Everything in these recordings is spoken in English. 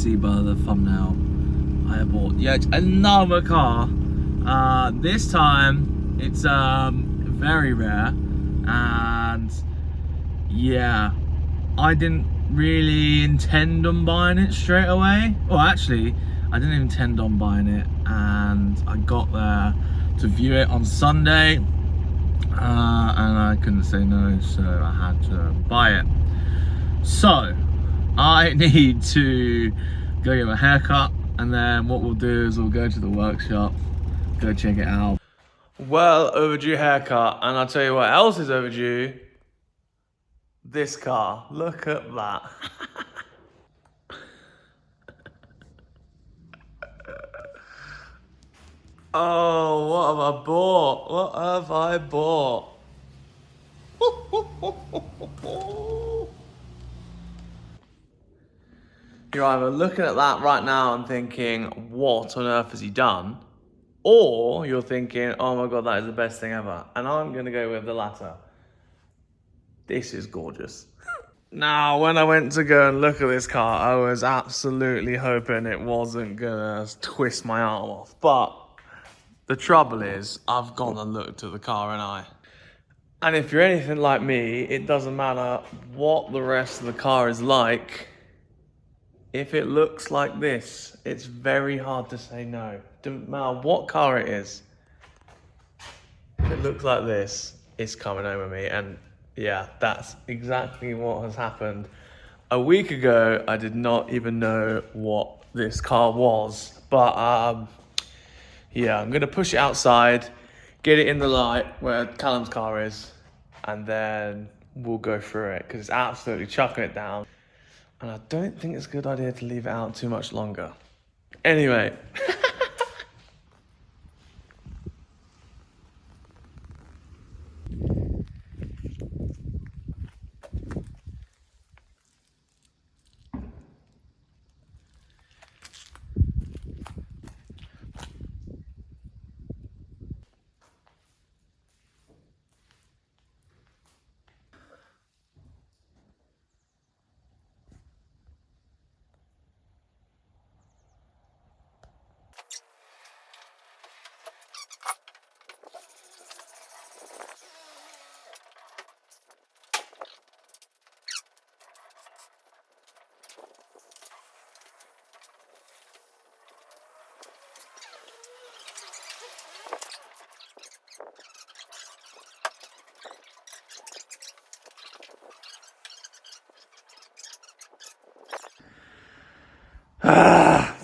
see by the thumbnail, I bought yet another car. This time it's very rare, and yeah, I didn't really intend on buying it straight away. Well, actually, I didn't intend on buying it, and I got there to view it on Sunday, and I couldn't say no, so I had to buy it. So I need to go get my hair cut, and then what we'll do is we'll go to the workshop, go check it out. Well overdue haircut, and I'll tell you what else is overdue. This car, look at that. Oh, what have I bought? What have I bought? You're either looking at that right now and thinking, what on earth has he done? Or you're thinking, oh my God, that is the best thing ever. And I'm gonna go with the latter. This is gorgeous. Now, when I went to go and look at this car, I was absolutely hoping it wasn't gonna twist my arm off. But the trouble is, I've gone and looked at the car, and And if you're anything like me, it doesn't matter what the rest of the car is like. If it looks like this, it's very hard to say no. Doesn't matter what car it is. If it looks like this, it's coming home with me. And yeah, that's exactly what has happened. A week ago, I did not even know what this car was. But yeah, I'm gonna push it outside, get it in the light where Callum's car is, and then we'll go through it, because it's absolutely chucking it down. And I don't think it's a good idea to leave it out too much longer. Anyway.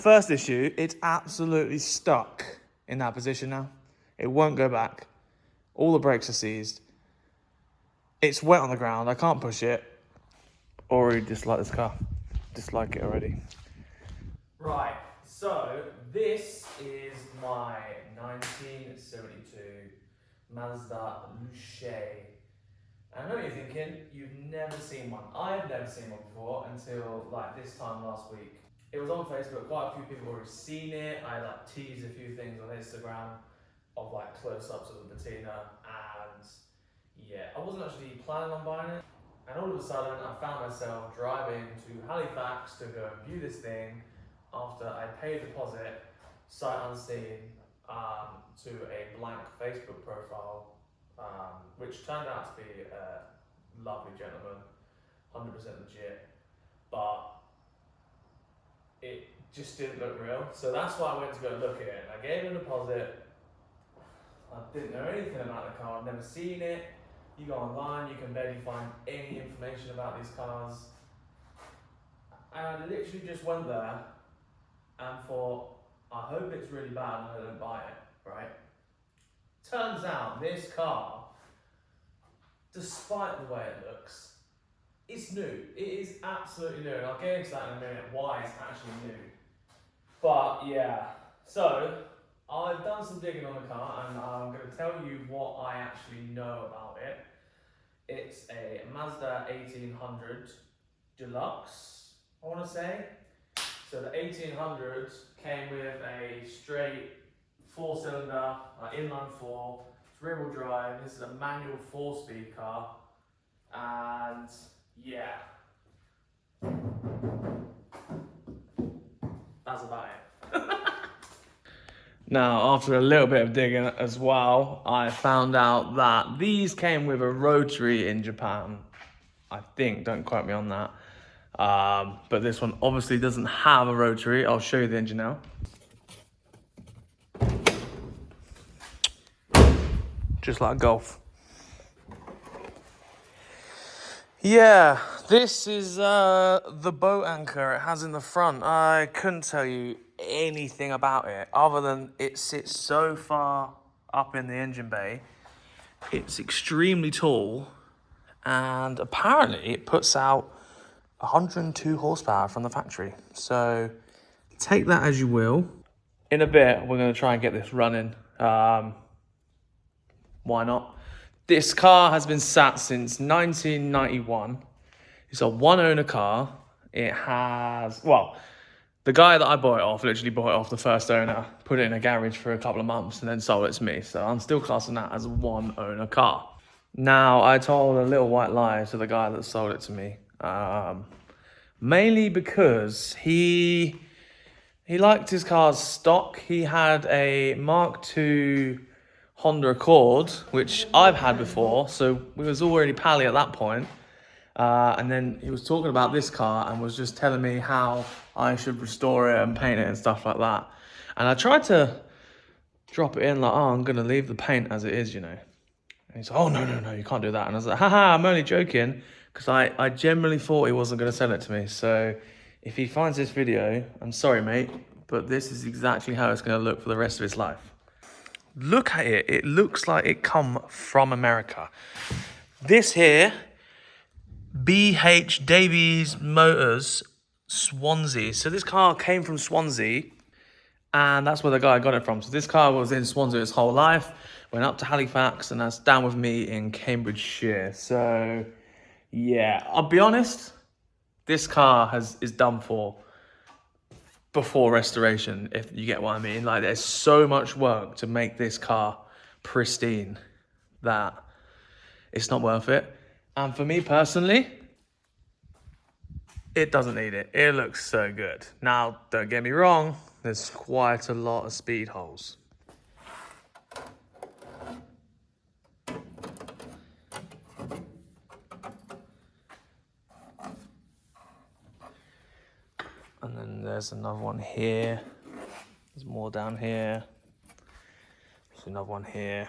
First issue, it's absolutely stuck in that position now. It won't go back. All the brakes are seized. It's wet on the ground. I can't push it. Already dislike this car. Dislike it already. Right, so this is my 1972 Mazda Luce. I know what you're thinking, you've never seen one. I've never seen one before until like this time last week. It was on Facebook, quite a few people already seen it. I like teased a few things on Instagram of like close-ups of the patina, and yeah, I wasn't actually planning on buying it. And all of a sudden, I found myself driving to Halifax to go and view this thing after I paid a deposit, sight unseen, to a blank Facebook profile, which turned out to be a lovely gentleman, 100% legit, but it just didn't look real. So that's why I went to go look at it. I gave a deposit. I didn't know anything about the car. I've never seen it. You go online, you can barely find any information about these cars. And I literally just went there and thought, I hope it's really bad and I don't buy it, right? Turns out this car, despite the way it looks, it's new. It is absolutely new, and I'll get into that in a minute, why it's actually new. But yeah, so I've done some digging on the car, and I'm going to tell you what I actually know about it. It's a Mazda 1800 Deluxe, I want to say. So the 1800 came with a straight 4-cylinder, inline 4, it's rear-wheel drive. This is a manual 4-speed car, and yeah. That's about it. Now, after a little bit of digging as well, I found out that these came with a rotary in Japan. I think, don't quote me on that. But this one obviously doesn't have a rotary. I'll show you the engine now. Just like Golf. Yeah, this is the boat anchor it has in the front. I couldn't tell you anything about it other than it sits so far up in the engine bay. It's extremely tall, and apparently it puts out 102 horsepower from the factory. So take that as you will. In a bit, we're going to try and get this running. Why not? This car has been sat since 1991. It's a one-owner car. It has, well, the guy that I bought it off literally bought it off the first owner, put it in a garage for a couple of months, and then sold it to me. So I'm still classing that as a one-owner car. Now, I told a little white lie to the guy that sold it to me, mainly because he liked his car's stock. He had a Mark II Honda Accord, which I've had before, so we was already pally at that point. And then he was talking about this car and was just telling me how I should restore it and paint it and stuff like that. And I tried to drop it in like, oh, I'm going to leave the paint as it is, you know. And he's like, oh, no, you can't do that. And I was like, haha, I'm only joking, because I generally thought he wasn't going to sell it to me. So if he finds this video, I'm sorry, mate, but this is exactly how it's going to look for the rest of his life. Look at it. It looks like it come from America. This here, BH Davies Motors, Swansea. So this car came from Swansea, and that's where the guy got it from. So this car was in Swansea his whole life, went up to Halifax, and that's down with me in Cambridgeshire. So yeah, I'll be honest, this car is done for before restoration, if you get what I mean. Like, there's so much work to make this car pristine that it's not worth it. And for me personally, it doesn't need it. It looks so good. Now, don't get me wrong, there's quite a lot of speed holes. And then there's another one here. There's more down here. There's another one here.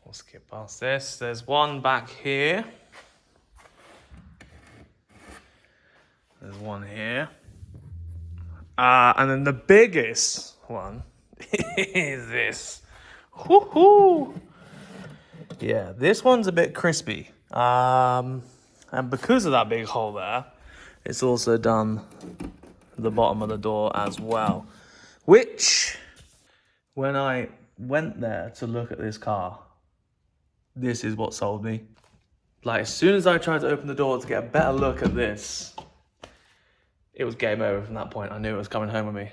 We'll skip past this. There's one back here. There's one here. And then the biggest one is this. Woohoo! Yeah, this one's a bit crispy. And because of that big hole there, it's also done the bottom of the door as well. Which, when I went there to look at this car, this is what sold me. Like, as soon as I tried to open the door to get a better look at this, it was game over from that point. I knew it was coming home with me.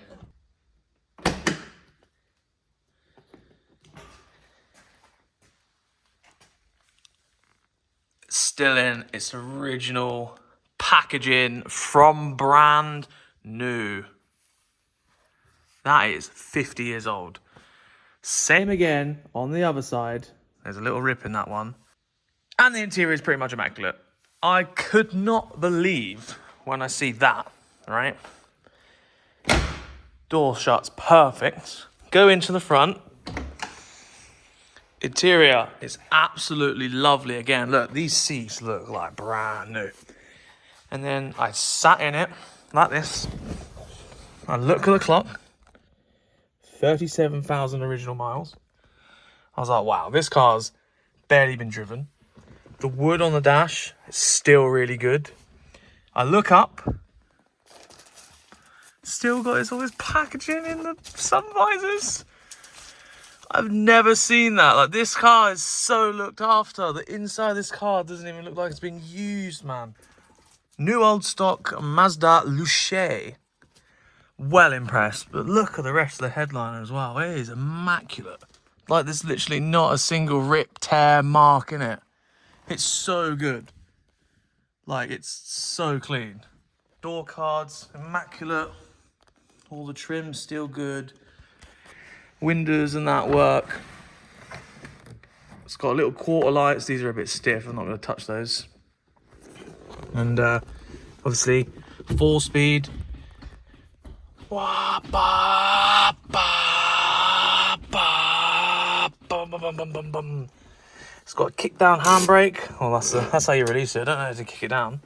Still in its original packaging from brand new. That is 50 years old. Same again on the other side. There's a little rip in that one. And the interior is pretty much immaculate. I could not believe when I see that, right? Door shuts perfect. Go into the front. Interior is absolutely lovely again. Look, these seats look like brand new. And then I sat in it like this. I look at the clock. 37,000 original miles. I was like, wow, this car's barely been driven. The wood on the dash is still really good. I look up. Still got all this packaging in the sun visors. I've never seen that. Like, this car is so looked after. The inside of this car doesn't even look like it's been used, man. New old stock Mazda Luce. Well impressed. But look at the rest of the headliner as well. It is immaculate. Like, there's literally not a single rip, tear, mark in it. It's so good. Like, it's so clean. Door cards, immaculate. All the trim's still good. Windows and that work. It's got little quarter lights. These are a bit stiff. I'm not going to touch those. And obviously 4-speed. It's got a kick down handbrake. Well, that's how you release it. I don't know how to kick it down.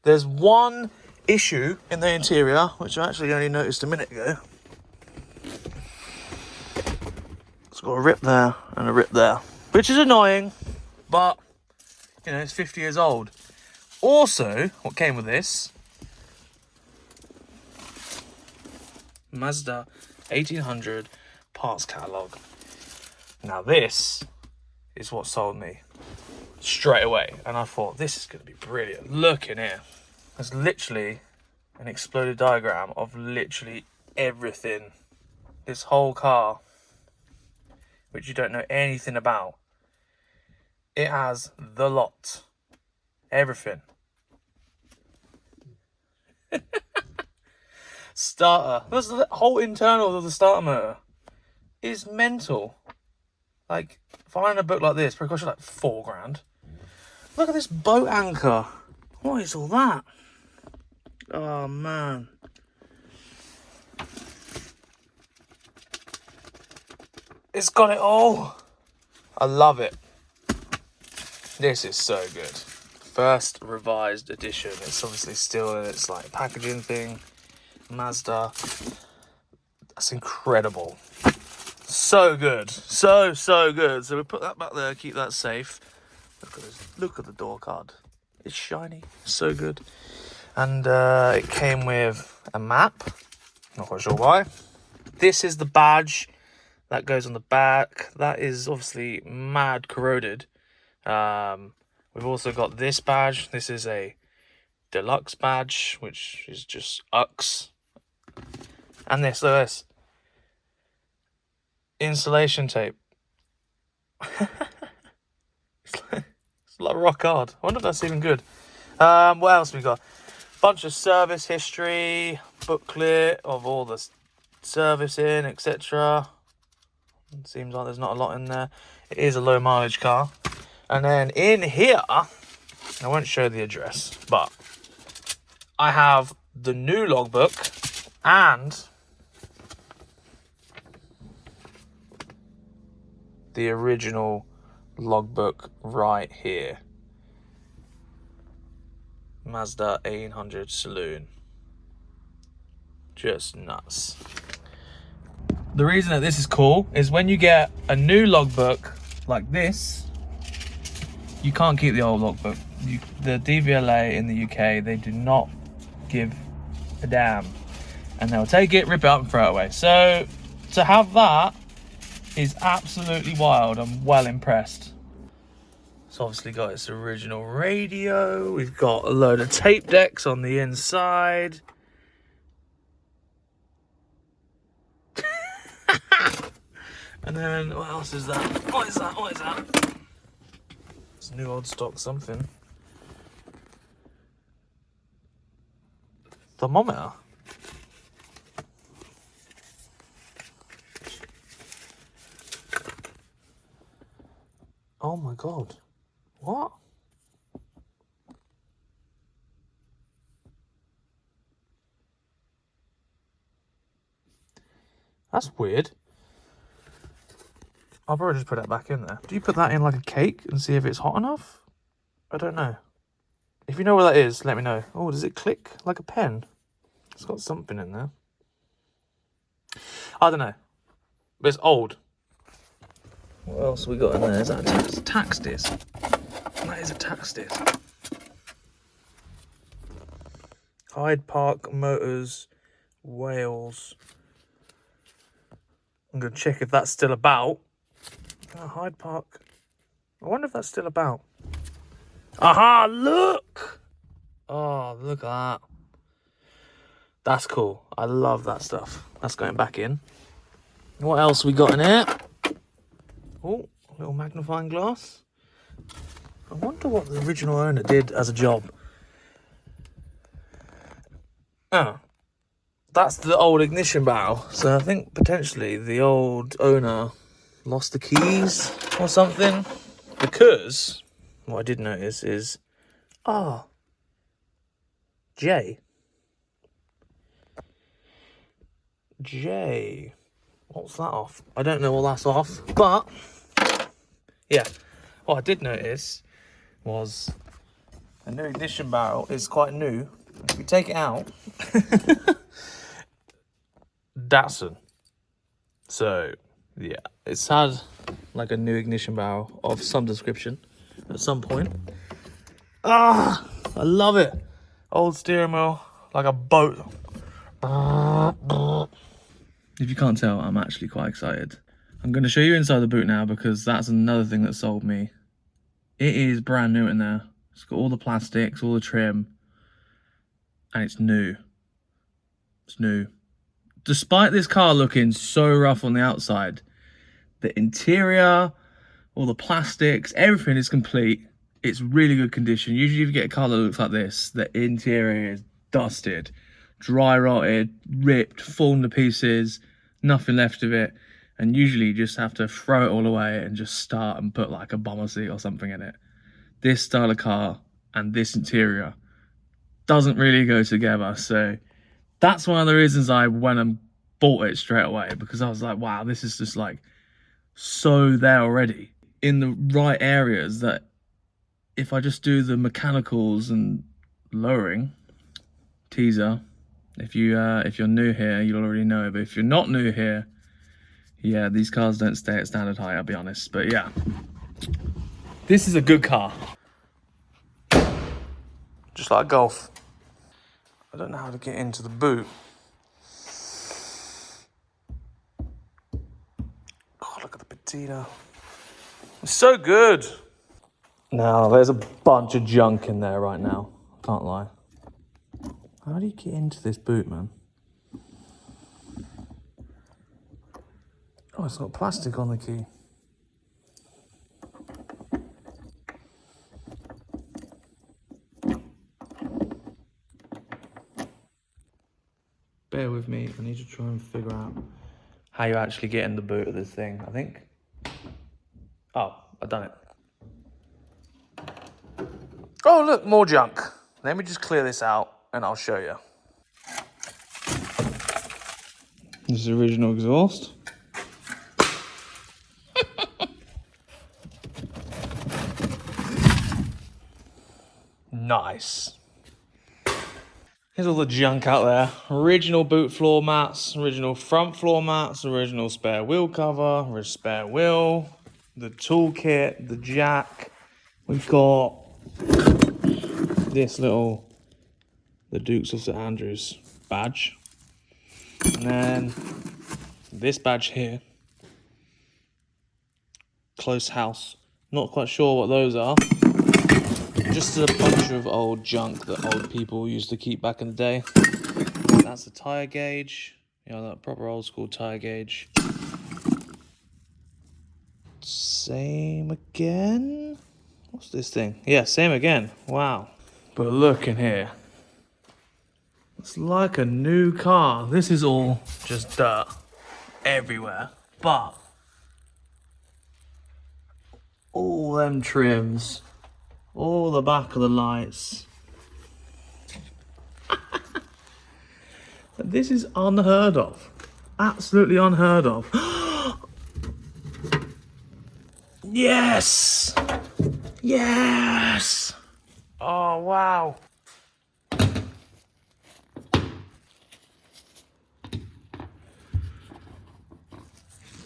There's one issue in the interior, which I actually only noticed a minute ago. It's got a rip there and a rip there, which is annoying, but you know, it's 50 years old. Also, what came with this, Mazda 1800 parts catalogue. Now this is what sold me straight away, and I thought this is going to be brilliant. Look in here. There's literally an exploded diagram of literally everything. This whole car, which you don't know anything about. It has the lot. Everything. Starter. That's the whole internal of the starter motor. Is mental. Like, finding a book like this probably cost you like £4,000. Look at this boat anchor. What is all that? Oh man. It's got it all. I love it. This is so good. First revised edition. It's obviously still in its like packaging thing. Mazda. That's incredible. So good. So good. So we put that back there, keep that safe. Look at this. Look at the door card. It's shiny. So good. And it came with a map. Not quite sure why. This is the badge that goes on the back. That is obviously mad corroded. We've also got this badge. This is a deluxe badge, which is just UX. And this, look at this. Insulation tape. It's like rock hard. I wonder if that's even good. What else we got? Bunch of service history, booklet of all the servicing, etc. Seems like there's not a lot in there. It is a low mileage car. And then in here, I won't show the address, but I have the new logbook and the original logbook right here. Mazda 1800 Saloon. Just nuts. The reason that this is cool is when you get a new logbook like this, you can't keep the old logbook. The DVLA in the UK, they do not give a damn. And they'll take it, rip it up and throw it away. So to have that is absolutely wild. I'm well impressed. It's obviously got its original radio. We've got a load of tape decks on the inside. And then, what else is that? What is that? What is that? It's new old stock something. Thermometer. Oh my god. What? That's weird. I'll probably just put that back in there. Do you put that in like a cake and see if it's hot enough? I don't know. If you know what that is, let me know. Oh, does it click like a pen? It's got something in there. I don't know. But it's old. What else we got in there? Is that a tax disc? That is a tax disc. Hyde Park Motors, Wales. I'm going to check if that's still about. Hyde Park. I wonder if that's still about. Aha, look! Oh, look at that. That's cool. I love that stuff. That's going back in. What else we got in here? Oh, a little magnifying glass. I wonder what the original owner did as a job. Oh, that's the old ignition barrel. So I think potentially the old owner lost the keys or something. Because what I did notice is, J. What's that off? I don't know what that's off, but yeah. What I did notice was the new ignition barrel is quite new. If we take it out, Datsun. So yeah, it's had like a new ignition barrel of some description at some point. I love it. Old steering wheel, like a boat. If you can't tell, I'm actually quite excited. I'm going to show you inside the boot now because that's another thing that sold me. It is brand new in there. It's got all the plastics, all the trim, and it's new. It's new. Despite this car looking so rough on the outside, the interior, all the plastics, everything is complete. It's really good condition. Usually if you get a car that looks like this, the interior is dusted, dry rotted, ripped, fallen to pieces, nothing left of it. And usually you just have to throw it all away and just start and put like a bomber seat or something in it. This style of car and this interior doesn't really go together. So that's one of the reasons I went and bought it straight away, because I was like, wow, this is just like so there already in the right areas that if I just do the mechanicals and lowering, teaser, if you're new here, you'll already know, but if you're not new here, yeah, these cars don't stay at standard height, I'll be honest. But yeah, this is a good car. Just like Golf. I don't know how to get into the boot. Oh, look at the patina. It's so good. Now, there's a bunch of junk in there right now. Can't lie. How do you get into this boot, man? Oh, it's got plastic on the key. Bear with me, I need to try and figure out how you actually get in the boot of this thing, I think. Oh, I've done it. Oh, look, more junk. Let me just clear this out and I'll show you. This is the original exhaust. Nice. Here's all the junk out there. Original boot floor mats, original front floor mats, original spare wheel cover, spare wheel, the toolkit, the jack. We've got this little, the Dukes of St Andrews badge. And then this badge here. Close house. Not quite sure what those are. Just a bunch of old junk that old people used to keep back in the day. That's the tyre gauge. You know, that proper old school tyre gauge. Same again? What's this thing? Yeah, same again. Wow. But look in here. It's like a new car. This is all just dirt everywhere. But all them trims, all the back of the lights. This is unheard of. Absolutely unheard of. Yes! Yes! Oh, wow.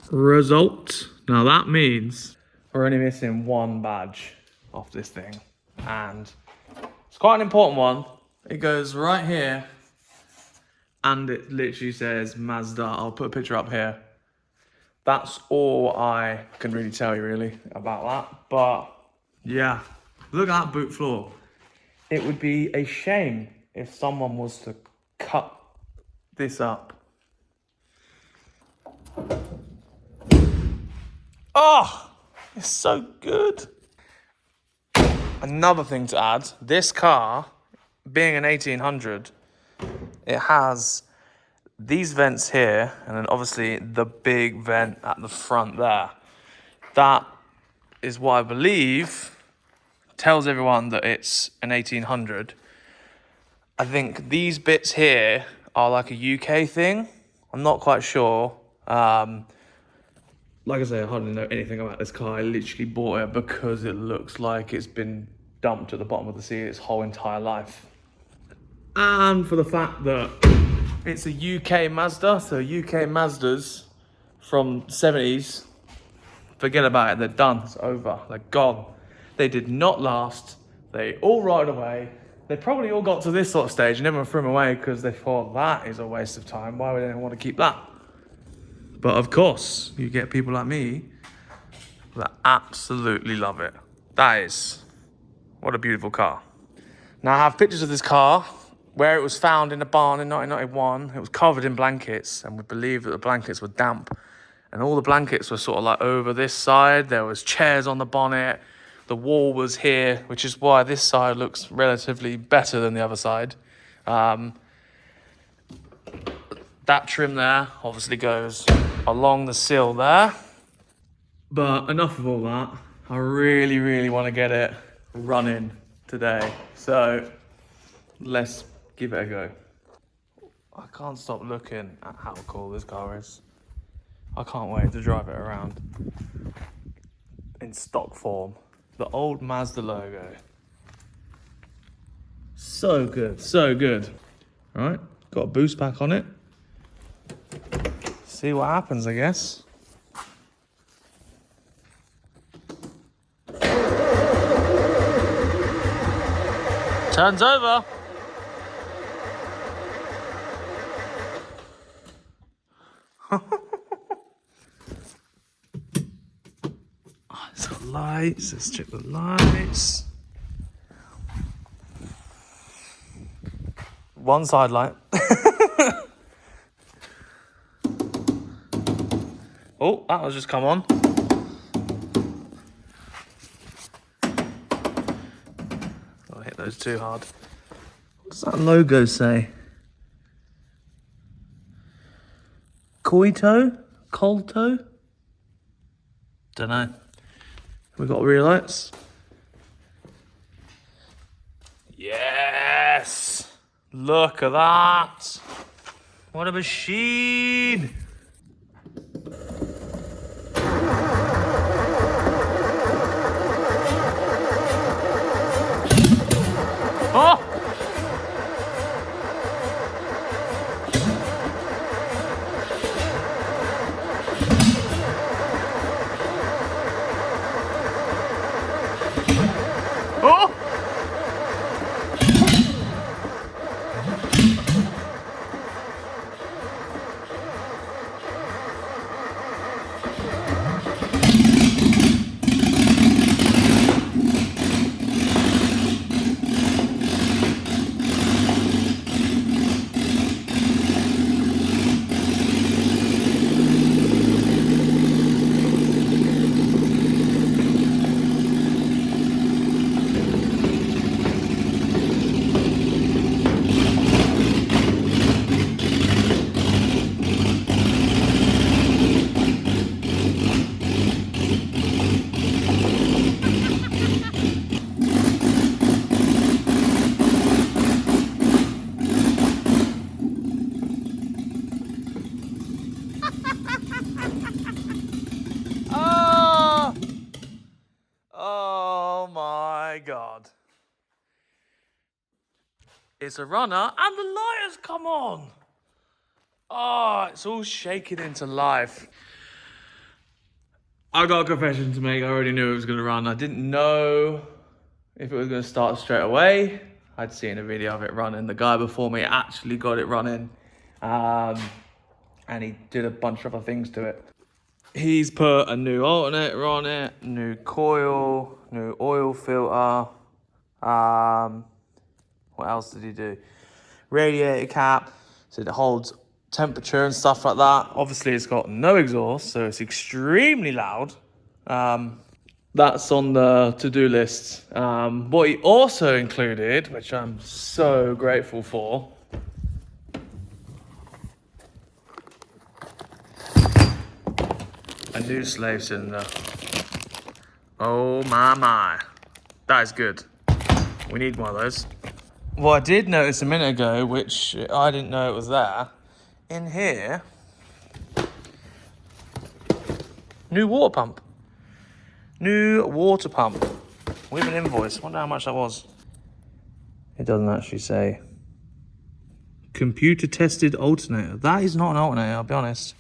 Result. Now that means we're only missing one badge off this thing. And it's quite an important one. It goes right here. And it literally says Mazda. I'll put a picture up here. That's all I can really tell you really about that. But yeah, look at that boot floor. It would be a shame if someone was to cut this up. Oh, it's so good. Another thing to add, this car, being an 1800, It has these vents here, and then obviously the big vent at the front there. That is what I believe tells everyone that it's an 1800. I think these bits here are like a UK thing. I'm not quite sure. Like I say, I hardly know anything about this car. I literally bought it because it looks like it's been dumped at the bottom of the sea its whole entire life. And for the fact that it's a UK Mazda, so UK Mazdas from 70s, forget about it, they're done, it's over, they're gone. They did not last, they all ride away. They probably all got to this sort of stage and everyone threw them away because they thought that is a waste of time, why would anyone want to keep that? But of course, you get people like me that absolutely love it. That is, what a beautiful car. Now I have pictures of this car where it was found in a barn in 1991. It was covered in blankets, and we believe that the blankets were damp. And all the blankets were sort of like over this side. There was chairs on the bonnet. The wall was here, which is why this side looks relatively better than the other side. That trim there obviously goes along the sill there. But enough of all that. I really, really want to get it running today. So let's give it a go. I can't stop looking at how cool this car is. I can't wait to drive it around in stock form. The old Mazda logo. So good, so good. All right, got a boost pack on it. See what happens, I guess. Turns over. Oh, it's got lights. Let's check the lights. One side light. Oh, that was just come on. Oh, I hit those too hard. What does that logo say? Coito? Colto? Don't know. We got rear lights. Yes! Look at that! What a machine! Oh! Oh! Oh my God. It's a runner and the light has come on. Oh, it's all shaking into life. I got a confession to make. I already knew it was going to run. I didn't know if it was going to start straight away. I'd seen a video of it running. The guy before me actually got it running. And he did a bunch of other things to it. He's put a new alternator on it, new coil, new oil filter. What else did he do? Radiator cap, so it holds temperature and stuff like that. Obviously, it's got no exhaust, so it's extremely loud. That's on the to-do list. What he also included, which I'm so grateful for, new slave cylinder. Oh my. That is good. We need one of those. What I did notice a minute ago, which I didn't know it was there, in here, new water pump. New water pump. With an invoice. Wonder how much that was. It doesn't actually say. Computer tested alternator. That is not an alternator, I'll be honest.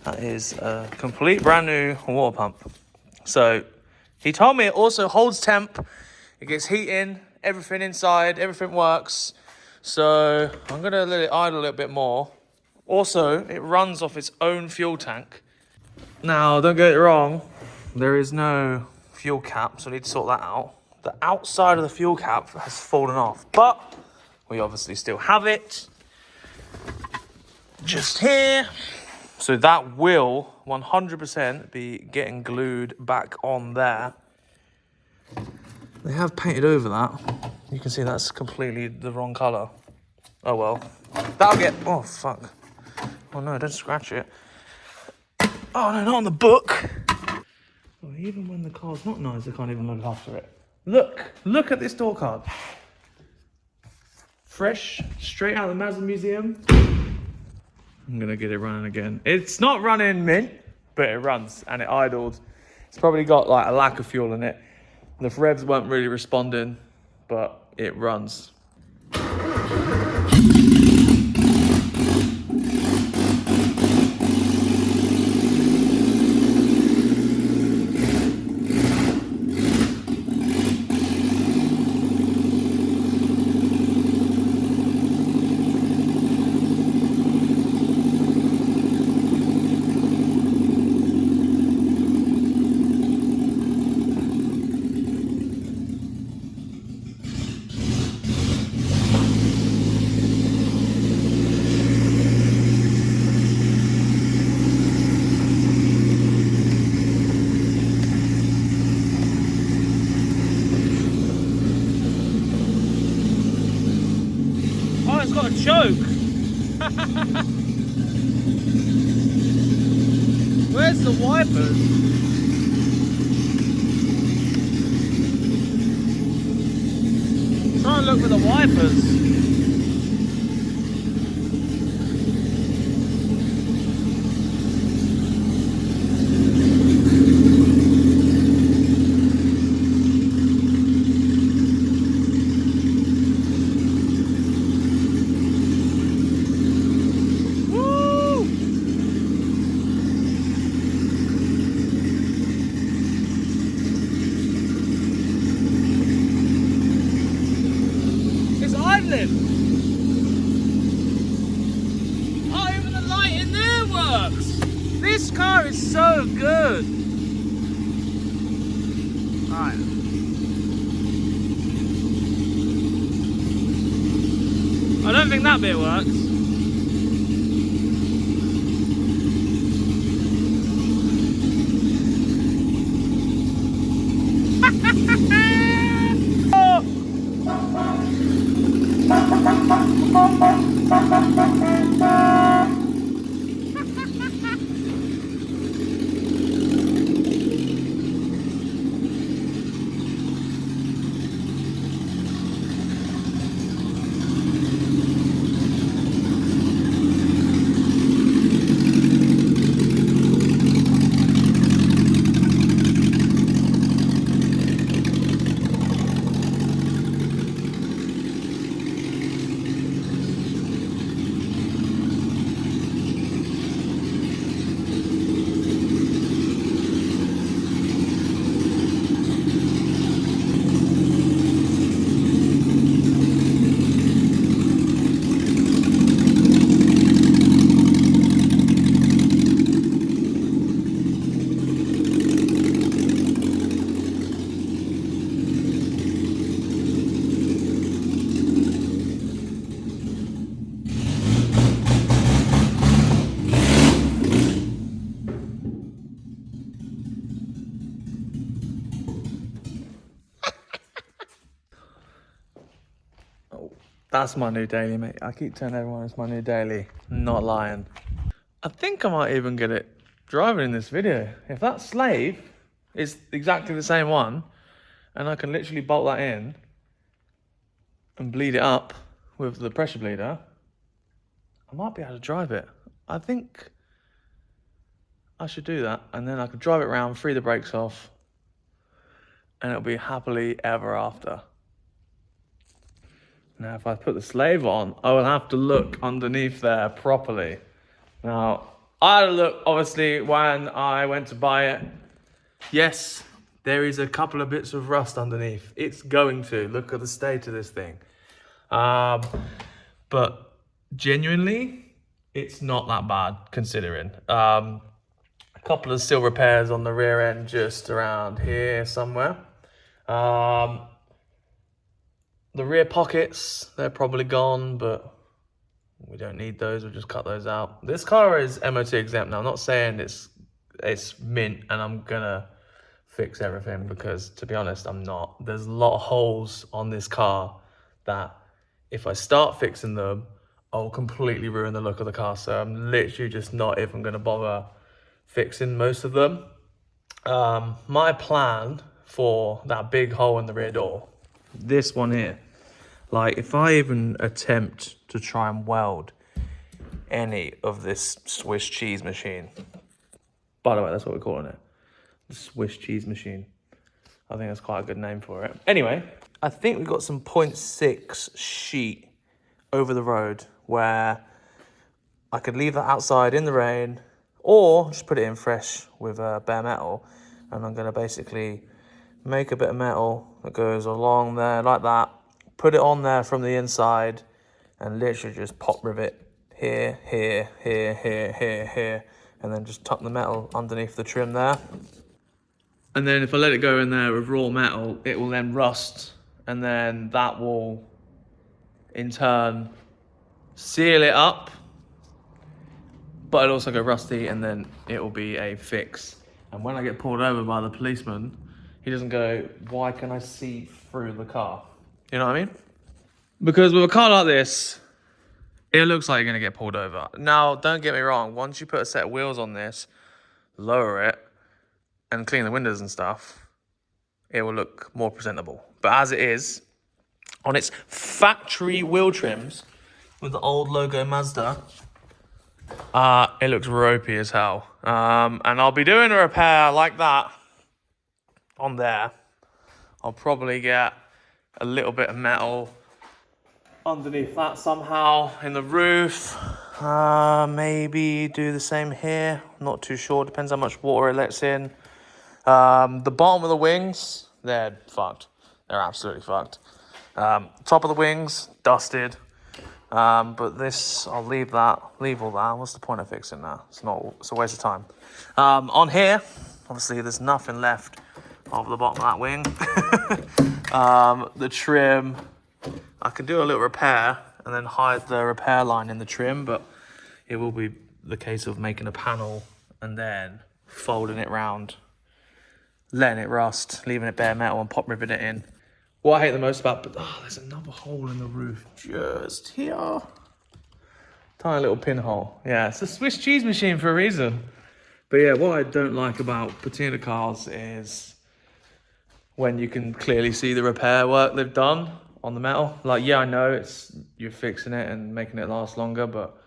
That is a complete brand new water pump. So he told me it also holds temp. It gets heat in, everything inside, everything works. So I'm gonna let it idle a little bit more. Also, it runs off its own fuel tank. Now, don't get it wrong. There is no fuel cap, so I need to sort that out. The outside of the fuel cap has fallen off, but we obviously still have it. Just here. So that will 100% be getting glued back on there. They have painted over that. You can see that's completely the wrong colour. Oh well. That'll get... Oh, fuck. Oh no, don't scratch it. Oh no, not on the book. Oh, even when the car's not nice, I can't even look after it. Look at this door card. Fresh, straight out of the Mazda Museum. I'm gonna get it running again. It's not running mint, but it runs and it idled. It's probably got like a lack of fuel in it. The revs weren't really responding, but it runs. It's got a choke. Where's the wipers? Try and look for the wipers. Oh, even the light in there works. This car is so good. Alright. I don't think that bit works. That's my new daily, mate. I keep telling everyone it's my new daily. Not lying. I think I might even get it driving in this video. If that slave is exactly the same one, and I can literally bolt that in and bleed it up with the pressure bleeder, I might be able to drive it. I think I should do that, and then I can drive it around, free the brakes off, and it'll be happily ever after. Now, if I put the slave on, I will have to look underneath there properly. Now, I had a look, obviously, when I went to buy it. Yes, there is a couple of bits of rust underneath. It's going to. Look at the state of this thing. But genuinely, it's not that bad, considering. A couple of still repairs on the rear end, just around here somewhere. The rear pockets, they're probably gone, but we don't need those. We'll just cut those out. This car is MOT exempt. Now, I'm not saying it's mint and I'm gonna fix everything, because to be honest, I'm not. There's a lot of holes on this car that if I start fixing them, I'll completely ruin the look of the car. So I'm literally just not even gonna bother fixing most of them. My plan for that big hole in the rear door, this one here, like if I even attempt to try and weld any of this Swiss cheese machine, by the way, that's what we're calling it, the Swiss cheese machine. I think that's quite a good name for it. Anyway, I think we've got some 0.6 sheet over the road where I could leave that outside in the rain, or just put it in fresh with bare metal. And I'm gonna basically make a bit of metal that goes along there like that, put it on there from the inside, and literally just pop rivet here, here, here, here, here, here, and then just tuck the metal underneath the trim there. And then if I let it go in there with raw metal, it will then rust, and then that will in turn seal it up, but it'll also go rusty, and then it will be a fix. And when I get pulled over by the policeman, he doesn't go, why can I see through the car? You know what I mean? Because with a car like this, it looks like you're gonna get pulled over. Now, don't get me wrong, once you put a set of wheels on this, lower it, and clean the windows and stuff, it will look more presentable. But as it is, on its factory wheel trims, with the old logo Mazda, it looks ropey as hell. And I'll be doing a repair like that on there. I'll probably get a little bit of metal underneath that somehow in the roof. Maybe do the same here. Not too sure. Depends how much water it lets in. The bottom of the wings, they're fucked. They're absolutely fucked. Top of the wings, dusted. But this, I'll leave all that. What's the point of fixing that? It's a waste of time. On here, obviously there's nothing left of the bottom of that wing. The trim, I can do a little repair and then hide the repair line in the trim, but it will be the case of making a panel and then folding it round, letting it rust, leaving it bare metal and pop rivet it in. What I hate the most about, there's another hole in the roof just here. Tiny little pinhole. Yeah, it's a Swiss cheese machine for a reason. But yeah, what I don't like about patina cars is when you can clearly see the repair work they've done on the metal. Like, yeah, I know you're fixing it and making it last longer, but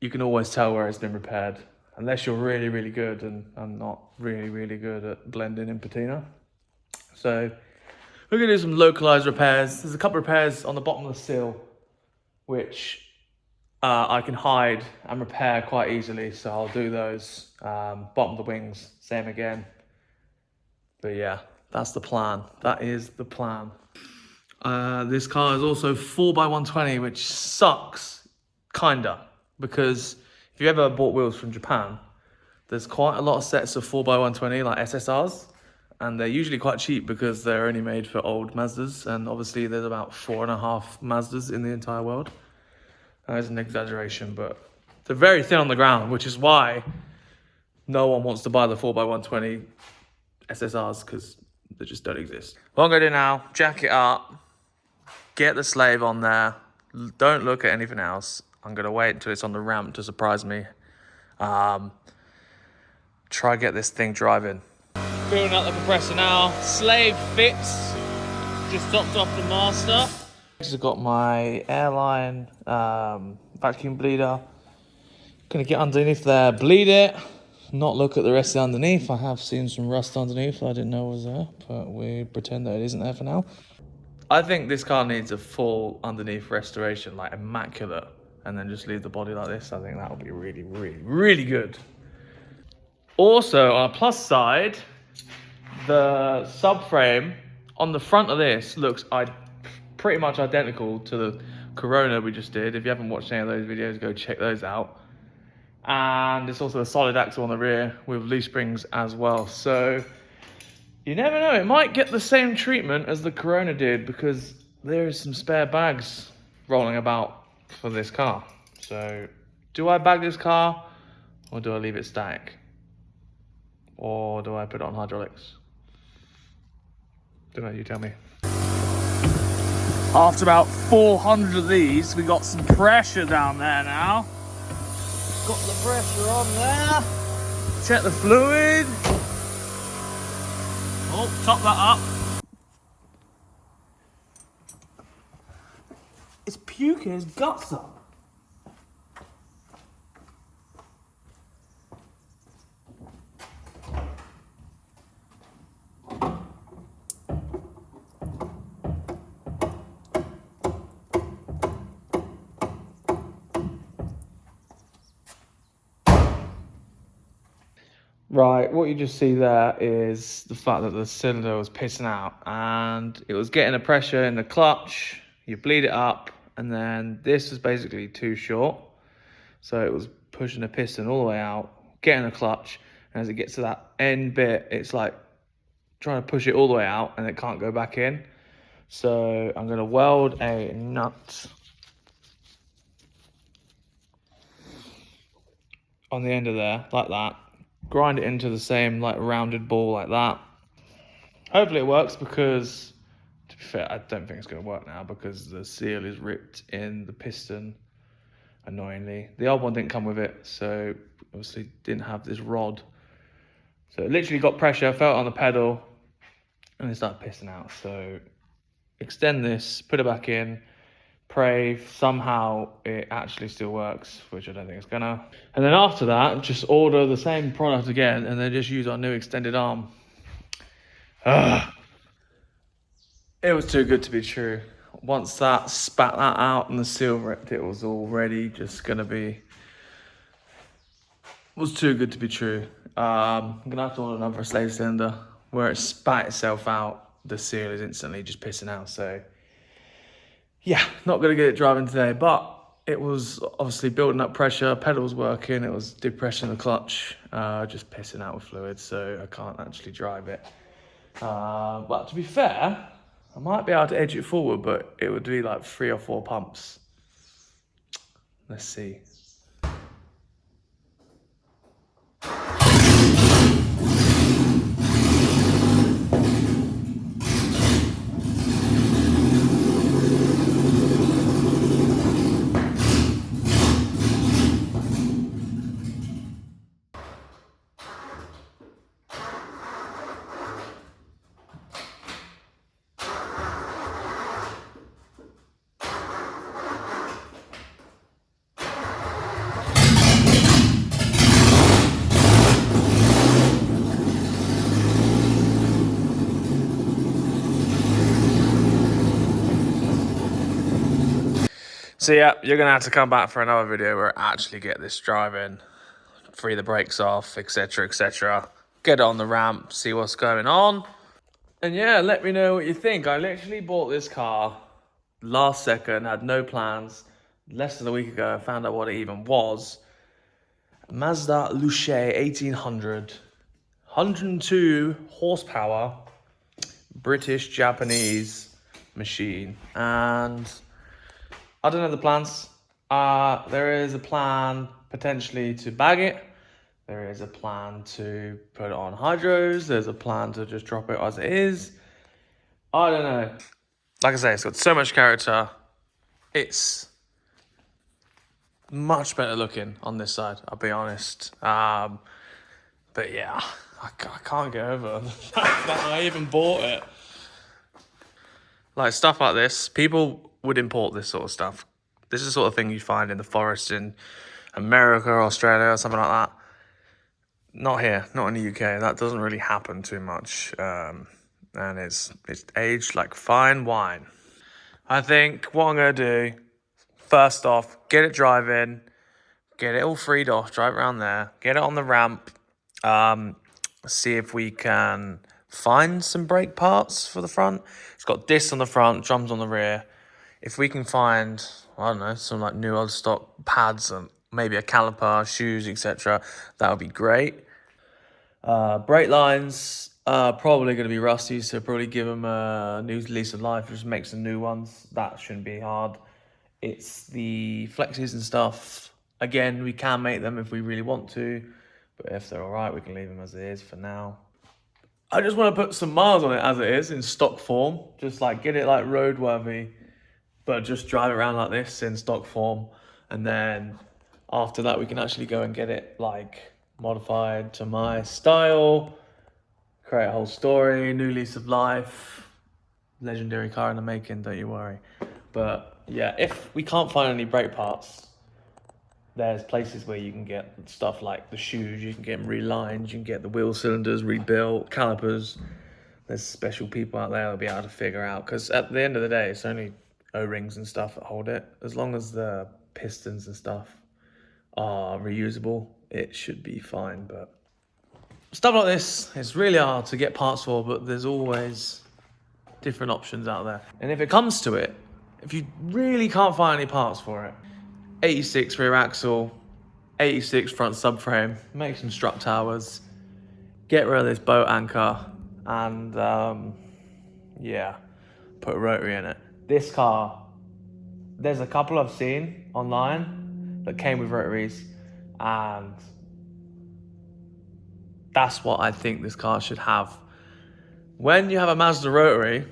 you can always tell where it's been repaired. Unless you're really, really good, and I'm not really, really good at blending in patina. So we're gonna do some localized repairs. There's a couple of repairs on the bottom of the sill, which I can hide and repair quite easily. So I'll do those. Bottom of the wings, same again. But yeah, that's the plan. That is the plan. This car is also 4x120, which sucks, kinda, because if you ever bought wheels from Japan, there's quite a lot of sets of 4x120, like SSRs, and they're usually quite cheap because they're only made for old Mazdas, and obviously there's about 4.5 Mazdas in the entire world. That is an exaggeration, but they're very thin on the ground, which is why no one wants to buy the 4x120 SSRs, because they just don't exist. What I'm gonna do now, jack it up, get the slave on there, don't look at anything else. I'm gonna wait until it's on the ramp to surprise me. Try get this thing driving. Building up the compressor now. Slave fits. Just topped off the master. I've got my airline vacuum bleeder. Gonna get underneath there, bleed it. Not look at the rest of underneath. I have seen some rust underneath I didn't know was there, but we pretend that it isn't there for now. I think this car needs a full underneath restoration, like immaculate, and then just leave the body like this. I think that would be really, really, really good. Also, on a plus side, the subframe on the front of this looks pretty much identical to the Corona we just did. If you haven't watched any of those videos, go check those out. And it's also a solid axle on the rear with leaf springs as well. So you never know, it might get the same treatment as the Corona did, because there is some spare bags rolling about for this car. So do I bag this car, or do I leave it static? Or do I put it on hydraulics? Don't know, you tell me. After about 400 of these, we got some pressure down there now. Got the pressure on there. Check the fluid. Oh, top that up. It's puking his guts up. Right, what you just see there is the fact that the cylinder was pissing out, and it was getting the pressure in the clutch. You bleed it up, and then this was basically too short, so it was pushing the piston all the way out, getting the clutch, and as it gets to that end bit, it's like trying to push it all the way out, and it can't go back in. So I'm going to weld a nut on the end of there, like that. Grind it into the same like rounded ball like that. Hopefully it works, because to be fair, I don't think it's going to work now, because the seal is ripped in the piston, annoyingly. The old one didn't come with it, so obviously didn't have this rod. So it literally got pressure, felt on the pedal, and it started pissing out. So extend this, put it back in, pray somehow it actually still works, which I don't think it's gonna. And then after that, just order the same product again, and then just use our new extended arm. Ugh. It was too good to be true. Once that spat that out and the seal ripped, it was already just gonna be, it was too good to be true. I'm gonna have to order another slave cylinder. Where it spat itself out, the seal is instantly just pissing out. So yeah, not going to get it driving today, but it was obviously building up pressure, pedals working, it was depressing the clutch, just pissing out with fluid, so I can't actually drive it. But to be fair, I might be able to edge it forward, but it would be like 3 or 4 pumps. Let's see. So yeah, you're going to have to come back for another video where I actually get this driving, free the brakes off, etc, etc. Get it on the ramp, see what's going on. And yeah, let me know what you think. I literally bought this car last second, had no plans. Less than a week ago, I found out what it even was. Mazda Luce 1800, 102 horsepower, British-Japanese machine. And I don't know the plans. There is a plan potentially to bag it. There is a plan to put it on hydros. There's a plan to just drop it as it is. I don't know. Like I say, it's got so much character. It's much better looking on this side, I'll be honest. But yeah, I can't get over the fact that I even bought it. Like stuff like this, people would import this sort of stuff. This is the sort of thing you find in the forest in America or Australia or something like that. Not here, not in the UK. That doesn't really happen too much. And it's aged like fine wine. I think what I'm going to do, first off, get it driving, get it all freed off, drive around there, get it on the ramp, see if we can find some brake parts for the front. It's got discs on the front, drums on the rear. If we can find, I don't know, some like new old stock pads and maybe a caliper, shoes, etc., that would be great. Brake lines are probably going to be rusty, so probably give them a new lease of life, just make some new ones. That shouldn't be hard. It's the flexes and stuff. Again, we can make them if we really want to, but if they're all right, we can leave them as it is for now. I just want to put some miles on it as it is in stock form, just like get it like roadworthy, but just drive it around like this in stock form. And then after that, we can actually go and get it like modified to my style, create a whole story, new lease of life, legendary car in the making, don't you worry. But yeah, if we can't find any brake parts, there's places where you can get stuff like the shoes, you can get them relined, you can get the wheel cylinders rebuilt, calipers. There's special people out there that'll be able to figure out, because at the end of the day, it's only O-rings and stuff that hold it. As long as the pistons and stuff are reusable, it should be fine. But stuff like this, it's really hard to get parts for, but there's always different options out there. And if it comes to it, if you really can't find any parts for it, 86 rear axle, 86 front subframe, make some strut towers, get rid of this boat anchor, and yeah, put a rotary in it. This car, there's a couple I've seen online that came with rotaries, and that's what I think this car should have. When you have a Mazda rotary,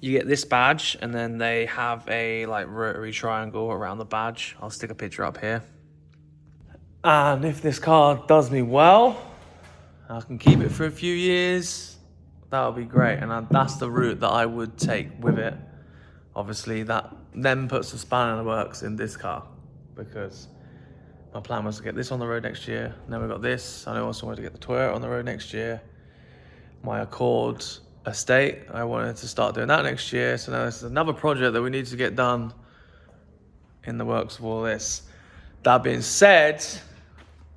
you get this badge, and then they have a like rotary triangle around the badge. I'll stick a picture up here. And if this car does me well, I can keep it for a few years. That would be great, and that's the route that I would take with it. Obviously, that then puts a spanner in the works in this car, because my plan was to get this on the road next year. And then we got this. I also wanted to get the Toyota on the road next year. My Accord estate, I wanted to start doing that next year. So now this is another project that we need to get done in the works of all this. That being said,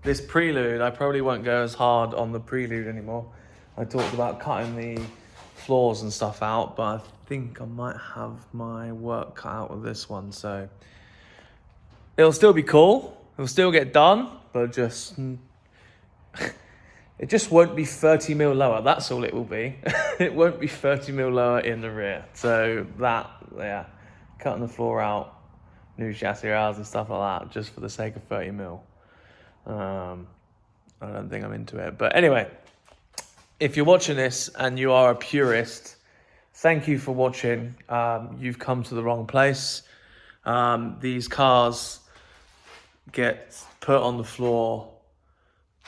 this Prelude, I probably won't go as hard on the Prelude anymore. I talked about cutting the floors and stuff out, but I think I might have my work cut out with this one. So it'll still be cool. It'll still get done, but just it just won't be 30 mil lower. That's all it will be. It won't be 30 mil lower in the rear. So that, yeah, cutting the floor out, new chassis rails and stuff like that, just for the sake of 30 mil. I don't think I'm into it. But anyway, if you're watching this and you are a purist, thank you for watching. You've come to the wrong place. These cars get put on the floor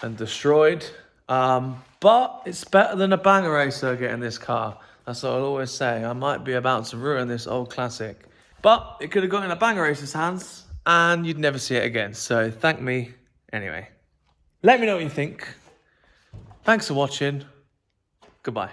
and destroyed. But it's better than a banger racer getting this car. That's what I'll always say. I might be about to ruin this old classic, but it could have got in a banger racer's hands and you'd never see it again. So thank me anyway. Let me know what you think. Thanks for watching. Goodbye.